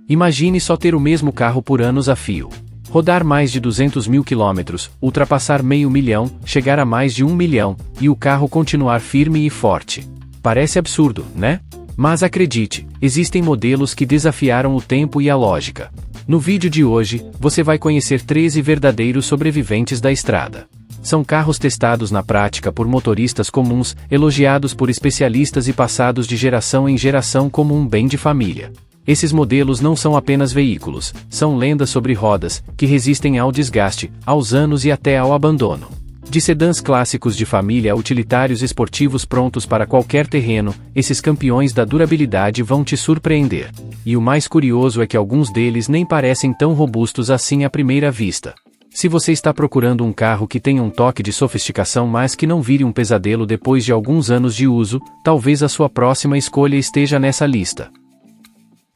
Imagine só ter o mesmo carro por anos a fio. Rodar mais de 200 mil quilômetros, ultrapassar meio milhão, chegar a mais de 1 milhão, e o carro continuar firme e forte. Parece absurdo, né? Mas acredite, existem modelos que desafiaram o tempo e a lógica. No vídeo de hoje, você vai conhecer 13 verdadeiros sobreviventes da estrada. São carros testados na prática por motoristas comuns, elogiados por especialistas e passados de geração em geração como um bem de família. Esses modelos não são apenas veículos, são lendas sobre rodas, que resistem ao desgaste, aos anos e até ao abandono. De sedãs clássicos de família a utilitários esportivos prontos para qualquer terreno, esses campeões da durabilidade vão te surpreender. E o mais curioso é que alguns deles nem parecem tão robustos assim à primeira vista. Se você está procurando um carro que tenha um toque de sofisticação mas que não vire um pesadelo depois de alguns anos de uso, talvez a sua próxima escolha esteja nessa lista.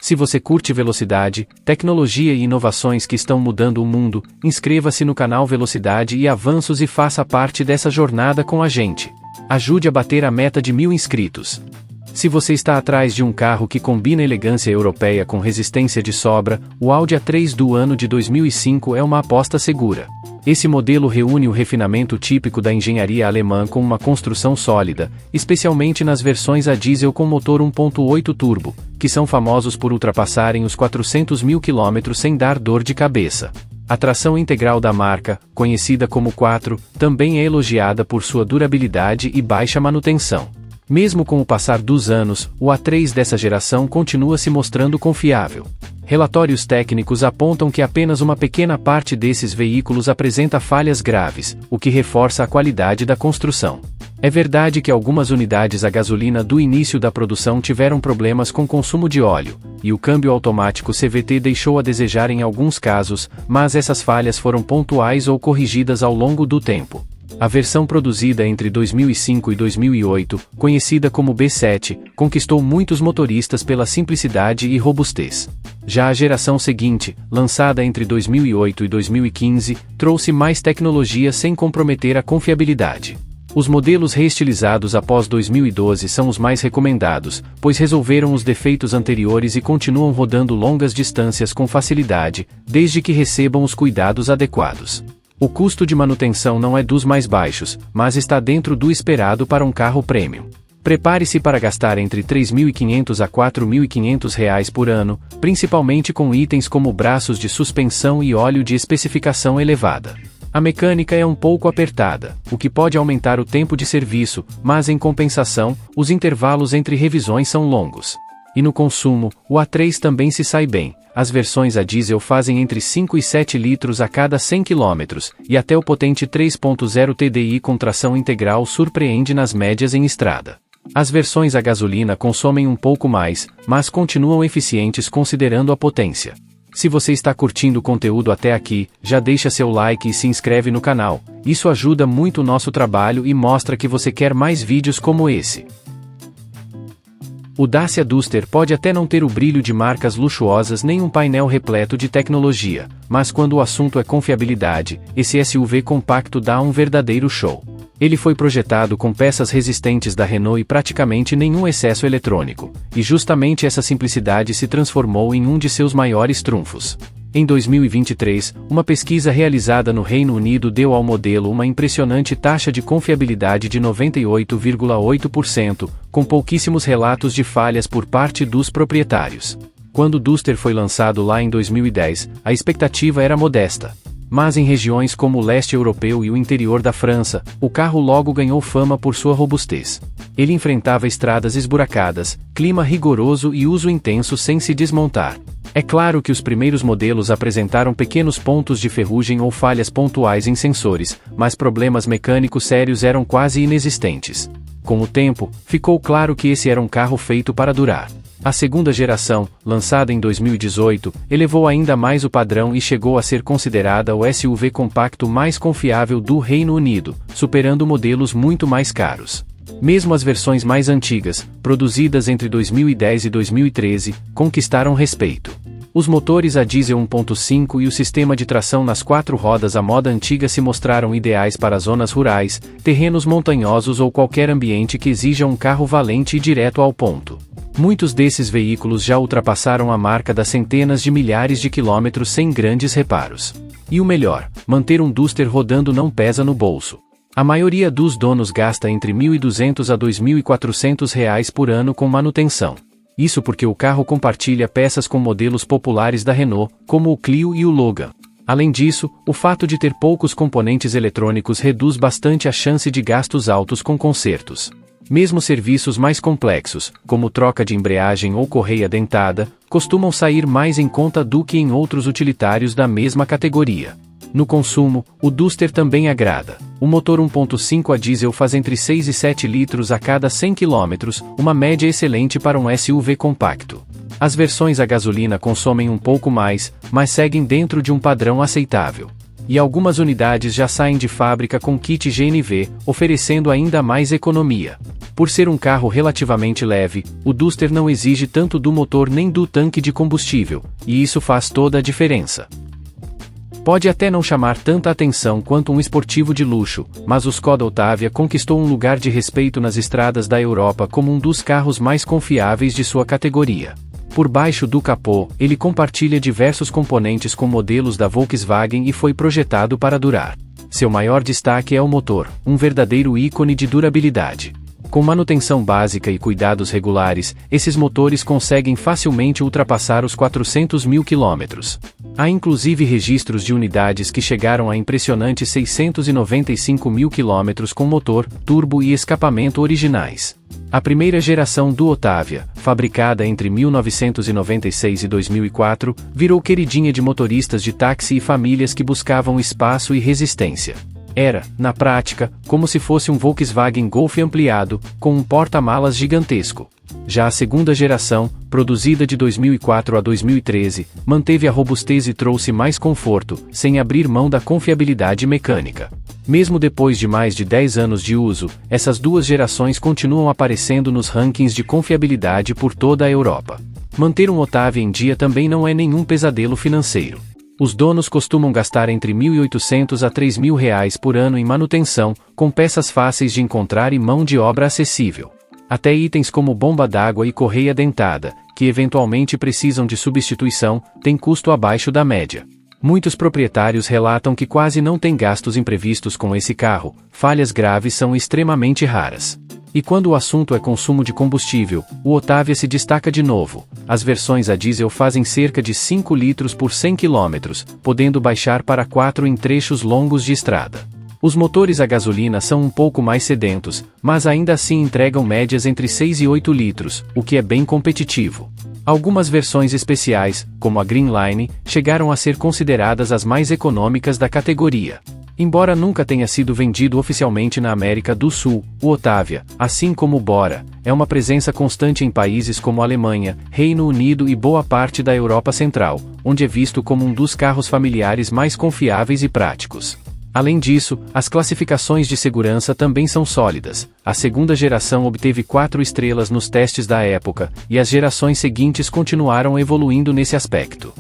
Se você curte velocidade, tecnologia e inovações que estão mudando o mundo, inscreva-se no canal Velocidade e Avanços e faça parte dessa jornada com a gente. Ajude a bater a meta de 1000 inscritos. Se você está atrás de um carro que combina elegância europeia com resistência de sobra, o Audi A3 do ano de 2005 é uma aposta segura. Esse modelo reúne o refinamento típico da engenharia alemã com uma construção sólida, especialmente nas versões a diesel com motor 1.8 turbo, que são famosos por ultrapassarem os 400 mil quilômetros sem dar dor de cabeça. A tração integral da marca, conhecida como 4, também é elogiada por sua durabilidade e baixa manutenção. Mesmo com o passar dos anos, o A3 dessa geração continua se mostrando confiável. Relatórios técnicos apontam que apenas uma pequena parte desses veículos apresenta falhas graves, o que reforça a qualidade da construção. É verdade que algumas unidades a gasolina do início da produção tiveram problemas com consumo de óleo, e o câmbio automático CVT deixou a desejar em alguns casos, mas essas falhas foram pontuais ou corrigidas ao longo do tempo. A versão produzida entre 2005 e 2008, conhecida como B7, conquistou muitos motoristas pela simplicidade e robustez. Já a geração seguinte, lançada entre 2008 e 2015, trouxe mais tecnologia sem comprometer a confiabilidade. Os modelos reestilizados após 2012 são os mais recomendados, pois resolveram os defeitos anteriores e continuam rodando longas distâncias com facilidade, desde que recebam os cuidados adequados. O custo de manutenção não é dos mais baixos, mas está dentro do esperado para um carro premium. Prepare-se para gastar entre R$ 3.500 a R$ 4.500 por ano, principalmente com itens como braços de suspensão e óleo de especificação elevada. A mecânica é um pouco apertada, o que pode aumentar o tempo de serviço, mas em compensação, os intervalos entre revisões são longos. E no consumo, o A3 também se sai bem. As versões a diesel fazem entre 5 e 7 litros a cada 100 km, e até o potente 3.0 TDI com tração integral surpreende nas médias em estrada. As versões a gasolina consomem um pouco mais, mas continuam eficientes considerando a potência. Se você está curtindo o conteúdo até aqui, já deixa seu like e se inscreve no canal. Isso ajuda muito o nosso trabalho e mostra que você quer mais vídeos como esse. O Dacia Duster pode até não ter o brilho de marcas luxuosas nem um painel repleto de tecnologia, mas quando o assunto é confiabilidade, esse SUV compacto dá um verdadeiro show. Ele foi projetado com peças resistentes da Renault e praticamente nenhum excesso eletrônico, e justamente essa simplicidade se transformou em um de seus maiores trunfos. Em 2023, uma pesquisa realizada no Reino Unido deu ao modelo uma impressionante taxa de confiabilidade de 98,8%, com pouquíssimos relatos de falhas por parte dos proprietários. Quando o Duster foi lançado lá em 2010, a expectativa era modesta. Mas em regiões como o leste europeu e o interior da França, o carro logo ganhou fama por sua robustez. Ele enfrentava estradas esburacadas, clima rigoroso e uso intenso sem se desmontar. É claro que os primeiros modelos apresentaram pequenos pontos de ferrugem ou falhas pontuais em sensores, mas problemas mecânicos sérios eram quase inexistentes. Com o tempo, ficou claro que esse era um carro feito para durar. A segunda geração, lançada em 2018, elevou ainda mais o padrão e chegou a ser considerada o SUV compacto mais confiável do Reino Unido, superando modelos muito mais caros. Mesmo as versões mais antigas, produzidas entre 2010 e 2013, conquistaram respeito. Os motores a diesel 1.5 e o sistema de tração nas 4 rodas à moda antiga se mostraram ideais para zonas rurais, terrenos montanhosos ou qualquer ambiente que exija um carro valente e direto ao ponto. Muitos desses veículos já ultrapassaram a marca das centenas de milhares de quilômetros sem grandes reparos. E o melhor, manter um Duster rodando não pesa no bolso. A maioria dos donos gasta entre R$ 1.200 a R$ 2.400 por ano com manutenção. Isso porque o carro compartilha peças com modelos populares da Renault, como o Clio e o Logan. Além disso, o fato de ter poucos componentes eletrônicos reduz bastante a chance de gastos altos com consertos. Mesmo serviços mais complexos, como troca de embreagem ou correia dentada, costumam sair mais em conta do que em outros utilitários da mesma categoria. No consumo, o Duster também agrada. O motor 1.5 a diesel faz entre 6 e 7 litros a cada 100 km, uma média excelente para um SUV compacto. As versões a gasolina consomem um pouco mais, mas seguem dentro de um padrão aceitável. E algumas unidades já saem de fábrica com kit GNV, oferecendo ainda mais economia. Por ser um carro relativamente leve, o Duster não exige tanto do motor nem do tanque de combustível, e isso faz toda a diferença. Pode até não chamar tanta atenção quanto um esportivo de luxo, mas o Skoda Octavia conquistou um lugar de respeito nas estradas da Europa como um dos carros mais confiáveis de sua categoria. Por baixo do capô, ele compartilha diversos componentes com modelos da Volkswagen e foi projetado para durar. Seu maior destaque é o motor, um verdadeiro ícone de durabilidade. Com manutenção básica e cuidados regulares, esses motores conseguem facilmente ultrapassar os 400 mil quilômetros. Há inclusive registros de unidades que chegaram a impressionantes 695 mil quilômetros com motor, turbo e escapamento originais. A primeira geração do Octavia, fabricada entre 1996 e 2004, virou queridinha de motoristas de táxi e famílias que buscavam espaço e resistência. Era, na prática, como se fosse um Volkswagen Golf ampliado, com um porta-malas gigantesco. Já a segunda geração, produzida de 2004 a 2013, manteve a robustez e trouxe mais conforto, sem abrir mão da confiabilidade mecânica. Mesmo depois de mais de 10 anos de uso, essas duas gerações continuam aparecendo nos rankings de confiabilidade por toda a Europa. Manter um Octavia em dia também não é nenhum pesadelo financeiro. Os donos costumam gastar entre R$ 1.800 a R$ 3.000 por ano em manutenção, com peças fáceis de encontrar e mão de obra acessível. Até itens como bomba d'água e correia dentada, que eventualmente precisam de substituição, têm custo abaixo da média. Muitos proprietários relatam que quase não têm gastos imprevistos com esse carro, falhas graves são extremamente raras. E quando o assunto é consumo de combustível, o Octavia se destaca de novo. As versões a diesel fazem cerca de 5 litros por 100 km, podendo baixar para 4 em trechos longos de estrada. Os motores a gasolina são um pouco mais sedentos, mas ainda assim entregam médias entre 6 e 8 litros, o que é bem competitivo. Algumas versões especiais, como a Green Line, chegaram a ser consideradas as mais econômicas da categoria. Embora nunca tenha sido vendido oficialmente na América do Sul, o Octavia, assim como o Bora, é uma presença constante em países como Alemanha, Reino Unido e boa parte da Europa Central, onde é visto como um dos carros familiares mais confiáveis e práticos. Além disso, as classificações de segurança também são sólidas. A segunda geração obteve 4 estrelas nos testes da época, e as gerações seguintes continuaram evoluindo nesse aspecto.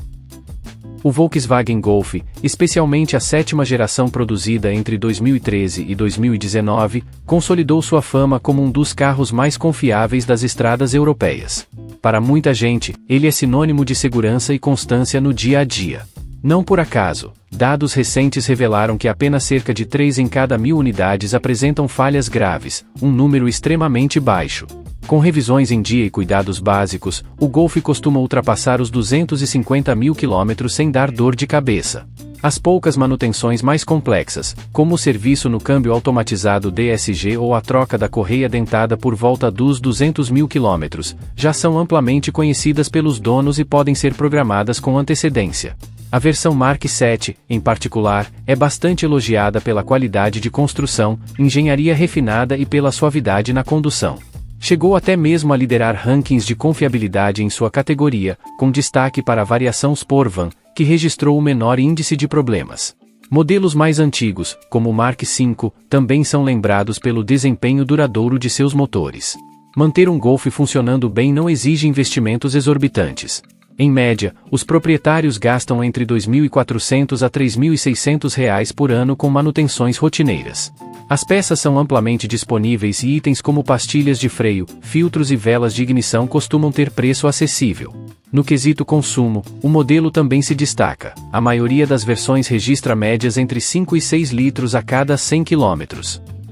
O Volkswagen Golf, especialmente a sétima geração produzida entre 2013 e 2019, consolidou sua fama como um dos carros mais confiáveis das estradas europeias. Para muita gente, ele é sinônimo de segurança e constância no dia a dia. Não por acaso, dados recentes revelaram que apenas cerca de 3 em cada 1000 unidades apresentam falhas graves, um número extremamente baixo. Com revisões em dia e cuidados básicos, o Golf costuma ultrapassar os 250 mil quilômetros sem dar dor de cabeça. As poucas manutenções mais complexas, como o serviço no câmbio automatizado DSG ou a troca da correia dentada por volta dos 200 mil quilômetros, já são amplamente conhecidas pelos donos e podem ser programadas com antecedência. A versão Mark 7, em particular, é bastante elogiada pela qualidade de construção, engenharia refinada e pela suavidade na condução. Chegou até mesmo a liderar rankings de confiabilidade em sua categoria, com destaque para a variação Sportvan, que registrou o menor índice de problemas. Modelos mais antigos, como o Mark V, também são lembrados pelo desempenho duradouro de seus motores. Manter um Golf funcionando bem não exige investimentos exorbitantes. Em média, os proprietários gastam entre R$ 2.400 a R$ 3.600 por ano com manutenções rotineiras. As peças são amplamente disponíveis e itens como pastilhas de freio, filtros e velas de ignição costumam ter preço acessível. No quesito consumo, o modelo também se destaca. A maioria das versões registra médias entre 5 e 6 litros a cada 100 km.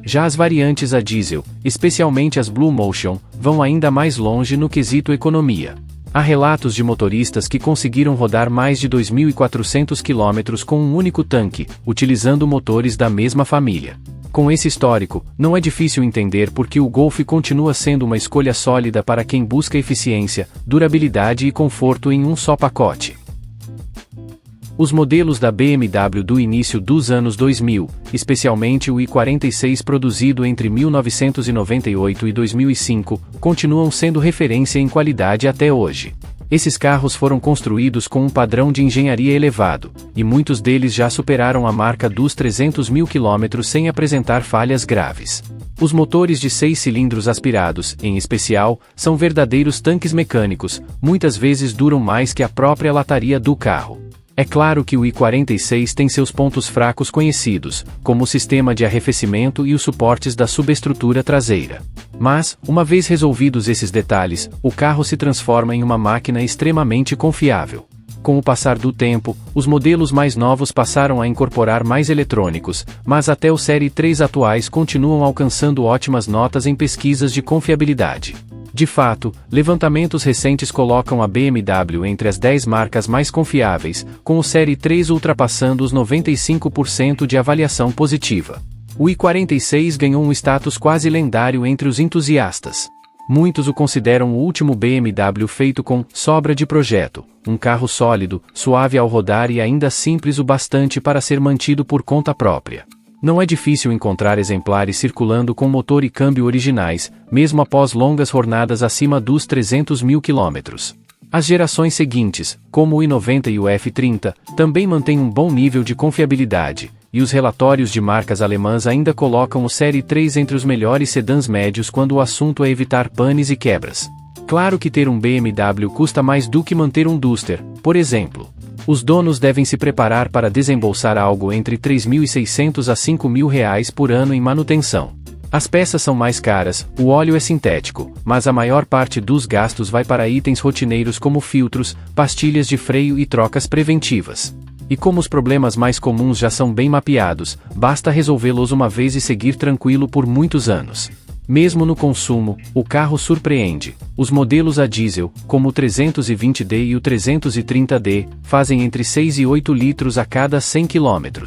Já as variantes a diesel, especialmente as Blue Motion, vão ainda mais longe no quesito economia. Há relatos de motoristas que conseguiram rodar mais de 2.400 km com um único tanque, utilizando motores da mesma família. Com esse histórico, não é difícil entender por que o Golf continua sendo uma escolha sólida para quem busca eficiência, durabilidade e conforto em um só pacote. Os modelos da BMW do início dos anos 2000, especialmente o i46 produzido entre 1998 e 2005, continuam sendo referência em qualidade até hoje. Esses carros foram construídos com um padrão de engenharia elevado, e muitos deles já superaram a marca dos 300 mil km sem apresentar falhas graves. Os motores de 6 cilindros aspirados, em especial, são verdadeiros tanques mecânicos, muitas vezes duram mais que a própria lataria do carro. É claro que o i46 tem seus pontos fracos conhecidos, como o sistema de arrefecimento e os suportes da subestrutura traseira. Mas, uma vez resolvidos esses detalhes, o carro se transforma em uma máquina extremamente confiável. Com o passar do tempo, os modelos mais novos passaram a incorporar mais eletrônicos, mas até o Série 3 atuais continuam alcançando ótimas notas em pesquisas de confiabilidade. De fato, levantamentos recentes colocam a BMW entre as 10 marcas mais confiáveis, com o Série 3 ultrapassando os 95% de avaliação positiva. O i46 ganhou um status quase lendário entre os entusiastas. Muitos o consideram o último BMW feito com sobra de projeto, um carro sólido, suave ao rodar e ainda simples o bastante para ser mantido por conta própria. Não é difícil encontrar exemplares circulando com motor e câmbio originais, mesmo após longas jornadas acima dos 300 mil km. As gerações seguintes, como o i90 e o F30, também mantêm um bom nível de confiabilidade, e os relatórios de marcas alemãs ainda colocam o Série 3 entre os melhores sedãs médios quando o assunto é evitar panes e quebras. Claro que ter um BMW custa mais do que manter um Duster, por exemplo. Os donos devem se preparar para desembolsar algo entre R$ 3.600 a R$ 5.000 por ano em manutenção. As peças são mais caras, o óleo é sintético, mas a maior parte dos gastos vai para itens rotineiros como filtros, pastilhas de freio e trocas preventivas. E como os problemas mais comuns já são bem mapeados, basta resolvê-los uma vez e seguir tranquilo por muitos anos. Mesmo no consumo, o carro surpreende. Os modelos a diesel, como o 320D e o 330D, fazem entre 6 e 8 litros a cada 100 km.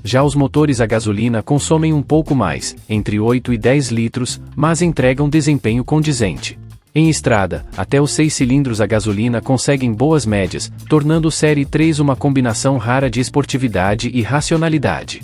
Já os motores a gasolina consomem um pouco mais, entre 8 e 10 litros, mas entregam desempenho condizente. Em estrada, até os 6 cilindros a gasolina conseguem boas médias, tornando o Série 3 uma combinação rara de esportividade e racionalidade.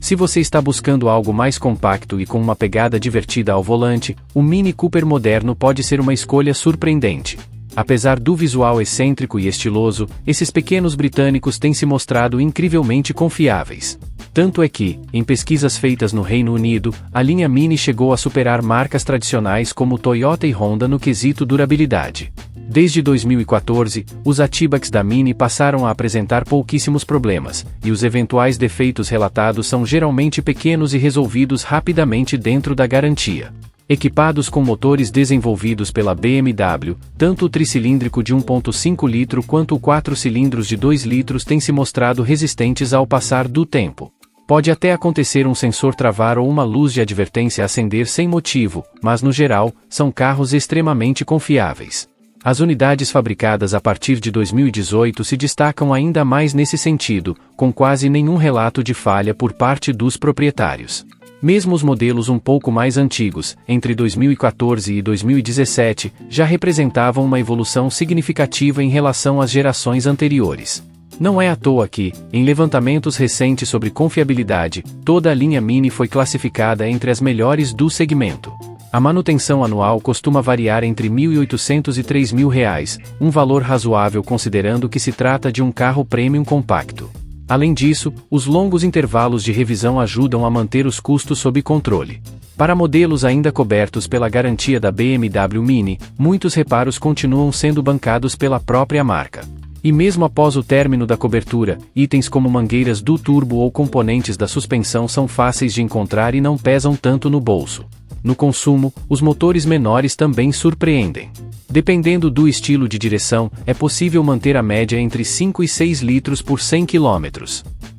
Se você está buscando algo mais compacto e com uma pegada divertida ao volante, o Mini Cooper moderno pode ser uma escolha surpreendente. Apesar do visual excêntrico e estiloso, esses pequenos britânicos têm se mostrado incrivelmente confiáveis. Tanto é que, em pesquisas feitas no Reino Unido, a linha Mini chegou a superar marcas tradicionais como Toyota e Honda no quesito durabilidade. Desde 2014, os Hatchbacks da Mini passaram a apresentar pouquíssimos problemas, e os eventuais defeitos relatados são geralmente pequenos e resolvidos rapidamente dentro da garantia. Equipados com motores desenvolvidos pela BMW, tanto o tricilíndrico de 1.5 litro quanto o 4 cilindros de 2 litros têm se mostrado resistentes ao passar do tempo. Pode até acontecer um sensor travar ou uma luz de advertência acender sem motivo, mas no geral, são carros extremamente confiáveis. As unidades fabricadas a partir de 2018 se destacam ainda mais nesse sentido, com quase nenhum relato de falha por parte dos proprietários. Mesmo os modelos um pouco mais antigos, entre 2014 e 2017, já representavam uma evolução significativa em relação às gerações anteriores. Não é à toa que, em levantamentos recentes sobre confiabilidade, toda a linha Mini foi classificada entre as melhores do segmento. A manutenção anual costuma variar entre R$ 1.800 e R$ 3.000, um valor razoável considerando que se trata de um carro premium compacto. Além disso, os longos intervalos de revisão ajudam a manter os custos sob controle. Para modelos ainda cobertos pela garantia da BMW Mini, muitos reparos continuam sendo bancados pela própria marca. E mesmo após o término da cobertura, itens como mangueiras do turbo ou componentes da suspensão são fáceis de encontrar e não pesam tanto no bolso. No consumo, os motores menores também surpreendem. Dependendo do estilo de direção, é possível manter a média entre 5 e 6 litros por 100 km.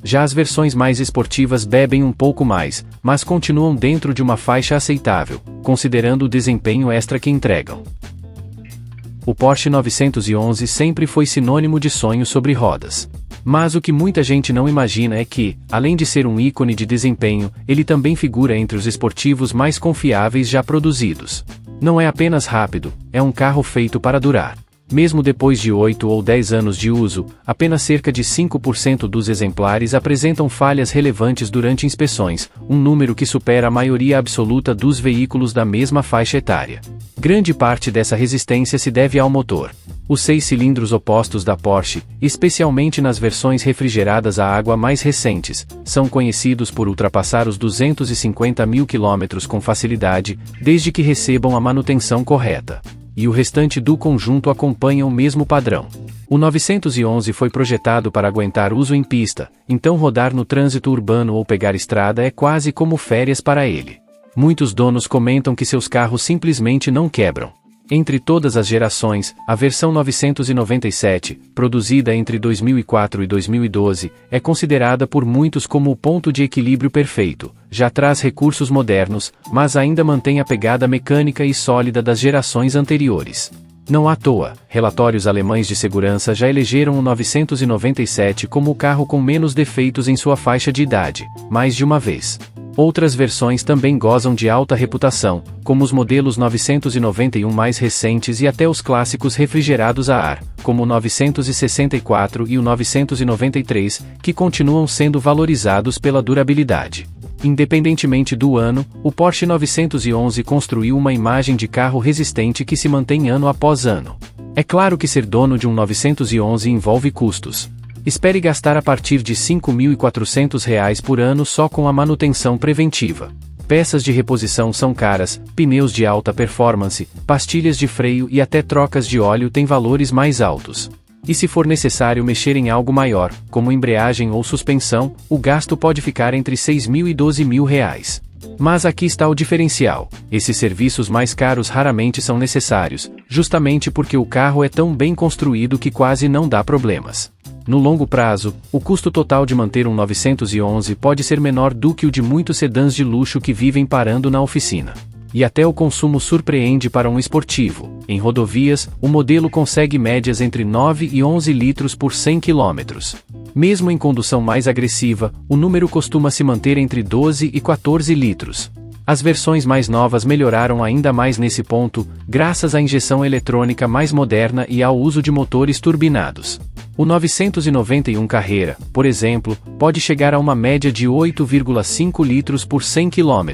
Já as versões mais esportivas bebem um pouco mais, mas continuam dentro de uma faixa aceitável, considerando o desempenho extra que entregam. O Porsche 911 sempre foi sinônimo de sonho sobre rodas. Mas o que muita gente não imagina é que, além de ser um ícone de desempenho, ele também figura entre os esportivos mais confiáveis já produzidos. Não é apenas rápido, é um carro feito para durar. Mesmo depois de 8 ou 10 anos de uso, apenas cerca de 5% dos exemplares apresentam falhas relevantes durante inspeções, um número que supera a maioria absoluta dos veículos da mesma faixa etária. Grande parte dessa resistência se deve ao motor. Os 6 cilindros opostos da Porsche, especialmente nas versões refrigeradas a água mais recentes, são conhecidos por ultrapassar os 250 mil km com facilidade, desde que recebam a manutenção correta. E o restante do conjunto acompanha o mesmo padrão. O 911 foi projetado para aguentar uso em pista, então rodar no trânsito urbano ou pegar estrada é quase como férias para ele. Muitos donos comentam que seus carros simplesmente não quebram. Entre todas as gerações, a versão 997, produzida entre 2004 e 2012, é considerada por muitos como o ponto de equilíbrio perfeito. Já traz recursos modernos, mas ainda mantém a pegada mecânica e sólida das gerações anteriores. Não à toa, relatórios alemães de segurança já elegeram o 997 como o carro com menos defeitos em sua faixa de idade, mais de uma vez. Outras versões também gozam de alta reputação, como os modelos 991 mais recentes e até os clássicos refrigerados a ar, como o 964 e o 993, que continuam sendo valorizados pela durabilidade. Independentemente do ano, o Porsche 911 construiu uma imagem de carro resistente que se mantém ano após ano. É claro que ser dono de um 911 envolve custos. Espere gastar a partir de R$ 5.400 por ano só com a manutenção preventiva. Peças de reposição são caras, pneus de alta performance, pastilhas de freio e até trocas de óleo têm valores mais altos. E se for necessário mexer em algo maior, como embreagem ou suspensão, o gasto pode ficar entre R$ 6.000 e R$ 12.000. Mas aqui está o diferencial: esses serviços mais caros raramente são necessários, justamente porque o carro é tão bem construído que quase não dá problemas. No longo prazo, o custo total de manter um 911 pode ser menor do que o de muitos sedãs de luxo que vivem parando na oficina. E até o consumo surpreende para um esportivo. Em rodovias, o modelo consegue médias entre 9 e 11 litros por 100 km. Mesmo em condução mais agressiva, o número costuma se manter entre 12 e 14 litros. As versões mais novas melhoraram ainda mais nesse ponto, graças à injeção eletrônica mais moderna e ao uso de motores turbinados. O 991 Carrera, por exemplo, pode chegar a uma média de 8,5 litros por 100 km.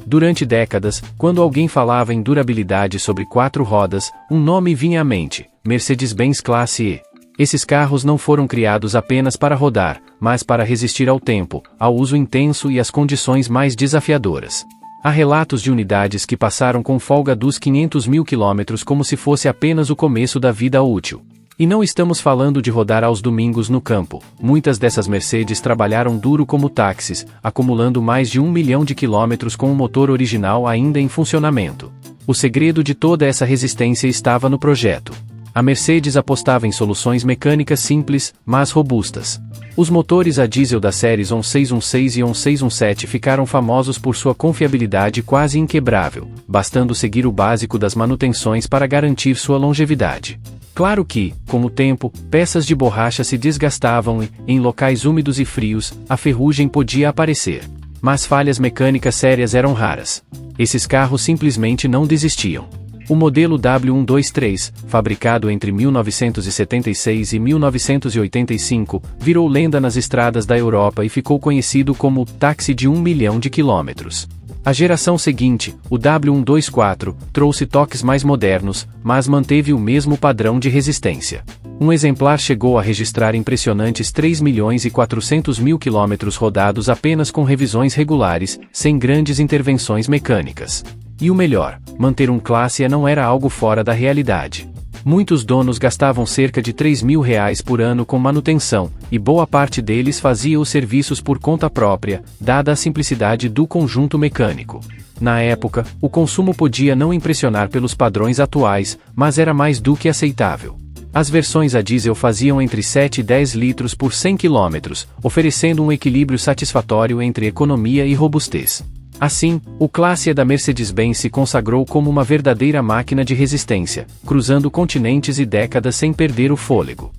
Durante décadas, quando alguém falava em durabilidade sobre 4 rodas, um nome vinha à mente: Mercedes-Benz Classe E. Esses carros não foram criados apenas para rodar, mas para resistir ao tempo, ao uso intenso e às condições mais desafiadoras. Há relatos de unidades que passaram com folga dos 500 mil quilômetros como se fosse apenas o começo da vida útil. E não estamos falando de rodar aos domingos no campo. Muitas dessas Mercedes trabalharam duro como táxis, acumulando mais de 1 milhão de quilômetros com o motor original ainda em funcionamento. O segredo de toda essa resistência estava no projeto. A Mercedes apostava em soluções mecânicas simples, mas robustas. Os motores a diesel das séries 1616 e 1617 ficaram famosos por sua confiabilidade quase inquebrável, bastando seguir o básico das manutenções para garantir sua longevidade. Claro que, com o tempo, peças de borracha se desgastavam e, em locais úmidos e frios, a ferrugem podia aparecer. Mas falhas mecânicas sérias eram raras. Esses carros simplesmente não desistiam. O modelo W123, fabricado entre 1976 e 1985, virou lenda nas estradas da Europa e ficou conhecido como o táxi de 1 milhão de quilômetros. A geração seguinte, o W124, trouxe toques mais modernos, mas manteve o mesmo padrão de resistência. Um exemplar chegou a registrar impressionantes 3.400.000 quilômetros rodados apenas com revisões regulares, sem grandes intervenções mecânicas. E o melhor, manter um Classe E não era algo fora da realidade. Muitos donos gastavam cerca de R$3.000 por ano com manutenção, e boa parte deles fazia os serviços por conta própria, dada a simplicidade do conjunto mecânico. Na época, o consumo podia não impressionar pelos padrões atuais, mas era mais do que aceitável. As versões a diesel faziam entre 7 e 10 litros por 100 km, oferecendo um equilíbrio satisfatório entre economia e robustez. Assim, o Classe E da Mercedes-Benz se consagrou como uma verdadeira máquina de resistência, cruzando continentes e décadas sem perder o fôlego.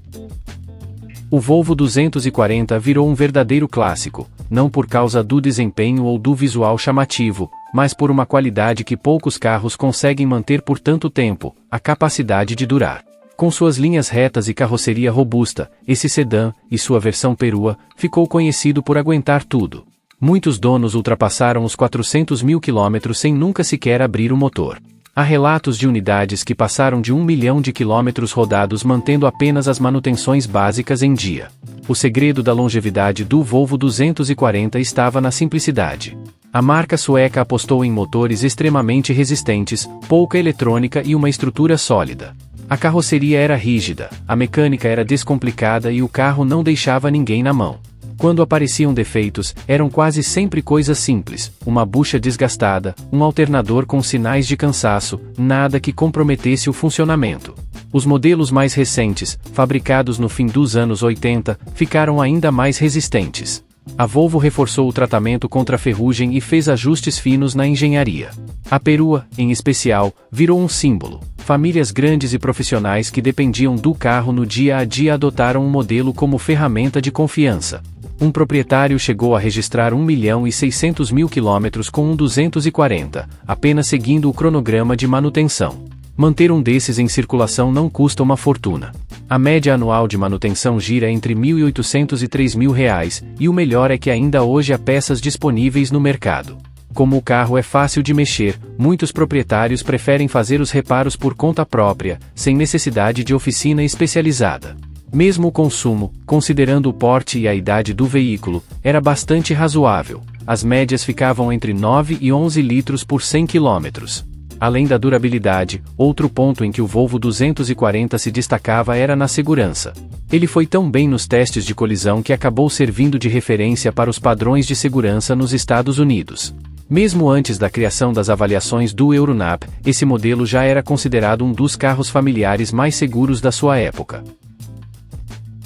O Volvo 240 virou um verdadeiro clássico, não por causa do desempenho ou do visual chamativo, mas por uma qualidade que poucos carros conseguem manter por tanto tempo: a capacidade de durar. Com suas linhas retas e carroceria robusta, esse sedã, e sua versão perua, ficou conhecido por aguentar tudo. Muitos donos ultrapassaram os 400.000 quilômetros sem nunca sequer abrir o motor. Há relatos de unidades que passaram de 1 milhão de quilômetros rodados mantendo apenas as manutenções básicas em dia. O segredo da longevidade do Volvo 240 estava na simplicidade. A marca sueca apostou em motores extremamente resistentes, pouca eletrônica e uma estrutura sólida. A carroceria era rígida, a mecânica era descomplicada e o carro não deixava ninguém na mão. Quando apareciam defeitos, eram quase sempre coisas simples: uma bucha desgastada, um alternador com sinais de cansaço, nada que comprometesse o funcionamento. Os modelos mais recentes, fabricados no fim dos anos 80, ficaram ainda mais resistentes. A Volvo reforçou o tratamento contra a ferrugem e fez ajustes finos na engenharia. A perua, em especial, virou um símbolo. Famílias grandes e profissionais que dependiam do carro no dia a dia adotaram um modelo como ferramenta de confiança. Um proprietário chegou a registrar 1.600.000 quilômetros com um 240, apenas seguindo o cronograma de manutenção. Manter um desses em circulação não custa uma fortuna. A média anual de manutenção gira entre R$1.800 e R$3.000, e o melhor é que ainda hoje há peças disponíveis no mercado. Como o carro é fácil de mexer, muitos proprietários preferem fazer os reparos por conta própria, sem necessidade de oficina especializada. Mesmo o consumo, considerando o porte e a idade do veículo, era bastante razoável. As médias ficavam entre 9 e 11 litros por 100 km. Além da durabilidade, outro ponto em que o Volvo 240 se destacava era na segurança. Ele foi tão bem nos testes de colisão que acabou servindo de referência para os padrões de segurança nos Estados Unidos. Mesmo antes da criação das avaliações do Euronap, esse modelo já era considerado um dos carros familiares mais seguros da sua época.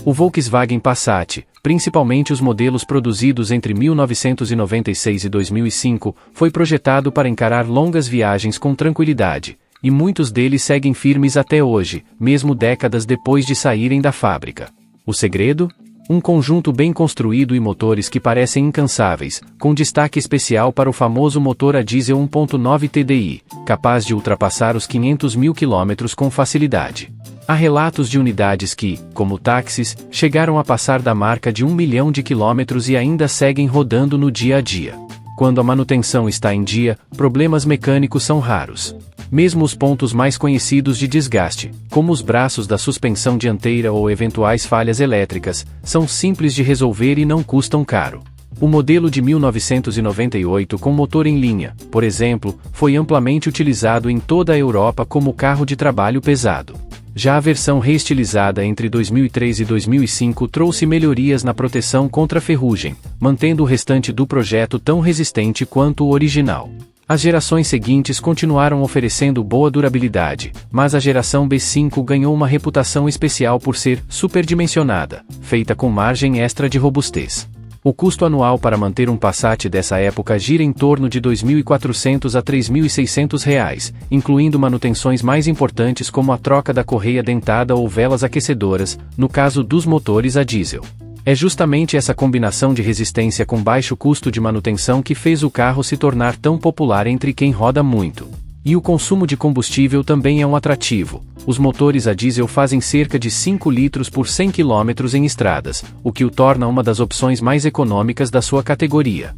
O Volkswagen Passat, principalmente os modelos produzidos entre 1996 e 2005, foi projetado para encarar longas viagens com tranquilidade, e muitos deles seguem firmes até hoje, mesmo décadas depois de saírem da fábrica. O segredo? Um conjunto bem construído e motores que parecem incansáveis, com destaque especial para o famoso motor a diesel 1.9 TDI, capaz de ultrapassar os 500.000 km com facilidade. Há relatos de unidades que, como táxis, chegaram a passar da marca de 1 milhão de quilômetros e ainda seguem rodando no dia a dia. Quando a manutenção está em dia, problemas mecânicos são raros. Mesmo os pontos mais conhecidos de desgaste, como os braços da suspensão dianteira ou eventuais falhas elétricas, são simples de resolver e não custam caro. O modelo de 1998 com motor em linha, por exemplo, foi amplamente utilizado em toda a Europa como carro de trabalho pesado. Já a versão reestilizada entre 2003 e 2005 trouxe melhorias na proteção contra ferrugem, mantendo o restante do projeto tão resistente quanto o original. As gerações seguintes continuaram oferecendo boa durabilidade, mas a geração B5 ganhou uma reputação especial por ser superdimensionada, feita com margem extra de robustez. O custo anual para manter um Passat dessa época gira em torno de R$ 2.400 a R$ 3.600, incluindo manutenções mais importantes como a troca da correia dentada ou velas aquecedoras, no caso dos motores a diesel. É justamente essa combinação de resistência com baixo custo de manutenção que fez o carro se tornar tão popular entre quem roda muito. E o consumo de combustível também é um atrativo. Os motores a diesel fazem cerca de 5 litros por 100 km em estradas, o que o torna uma das opções mais econômicas da sua categoria.